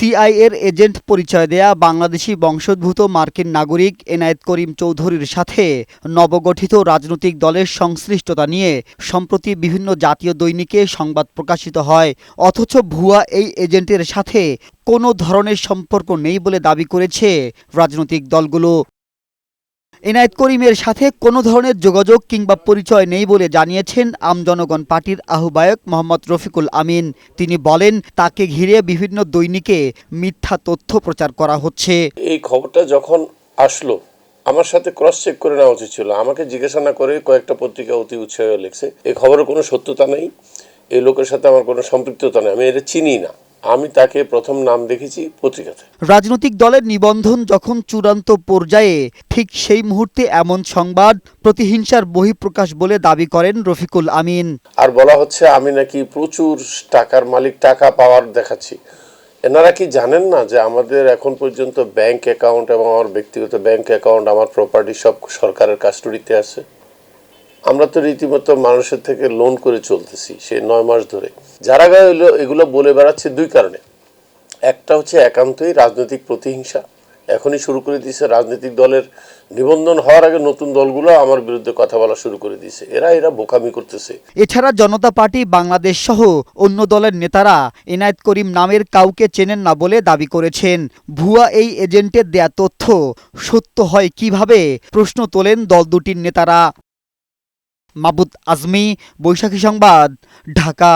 সিআইএর agent পরিচয় দেয়া বাংলাদেশি বংশোদ্ভূত মার্কিন নাগরিক এনায়েত করিম চৌধুরীর সাথে নবগঠিত রাজনৈতিক দলের সংশ্লিষ্টতা নিয়ে সম্প্রতি বিভিন্ন জাতীয় দৈনিকে সংবাদ প্রকাশিত হয়। অথচ ভুয়া এই এজেন্টের সাথে কোনো ধরনের সম্পর্ক নেই বলে দাবি করেছে রাজনৈতিক দলগুলো। এনায়েত করিমের সাথে কোনো ধরনের যোগাযোগ কিংবা পরিচয় নেই বলে জানিয়েছেন আমজনগণ পার্টির আহ্বায়ক মোহাম্মদ রফিকুল আমিন। তিনি বলেন, তাকে ঘিরে বিভিন্ন দৈনিকে মিথ্যা তথ্য প্রচার করা হচ্ছে। এই খবরটা যখন আসলো আমার সাথে ক্রস চেক করে নেওয়া উচিত ছিল। আমাকে জিজ্ঞাসা না করে কয়েকটা পত্রিকা অতি উৎসাহে লিখছে। এই খবরের কোনো সত্যতা নেই, এই লোকের সাথে আমার কোনো সম্পৃক্ততা নেই, আমি এটা চিনি না। আমি তাকে প্রথম নাম দেখেছি পত্রিকাতে। রাজনৈতিক দলের নিবন্ধন যখন চূড়ান্ত পর্যায়ে, ঠিক সেই মুহূর্তে এমন সংবাদ প্রতিহিংসার বহিঃপ্রকাশ বলে দাবি করেন রফিকুল আমিন। আর বলা হচ্ছে আমি নাকি প্রচুর টাকার মালিক, টাকা পাওয়ার দেখাচ্ছি। এনারা কি জানেন না যে আমাদের এখন পর্যন্ত ব্যাংক অ্যাকাউন্ট এবং আমার ব্যক্তিগত ব্যাংক অ্যাকাউন্ট, আমার প্রপার্টি সব সরকারের কাস্টডিতে আছে। আমরা তো রীতিমতো মানুষের থেকে লোন করে চলতেছি সে 9 মাস ধরে। যারা এগুলো বলে বেড়াচ্ছে দুই কারণে। একটা হচ্ছে একান্তই রাজনৈতিক প্রতিহিংসা। এখনই শুরু করে দিয়েছে, রাজনৈতিক দলের নিবন্ধন হওয়ার আগে নতুন দলগুলো আমার বিরুদ্ধে কথা বলা শুরু করে দিয়েছে। এরা বোকামি করতেছে। এছাড়া জনতা পার্টি বাংলাদেশ সহ অন্য দলের নেতারা এনায়েত করিম নামের কাউকে চেনেন না বলে দাবি করেছেন। ভুয়া এই এজেন্টের দেয়া তথ্য সত্য হয় কিভাবে, প্রশ্ন তোলেন দল দুটির নেতারা। মাবুদ আজমি, বৈশাখী সংবাদ, ঢাকা।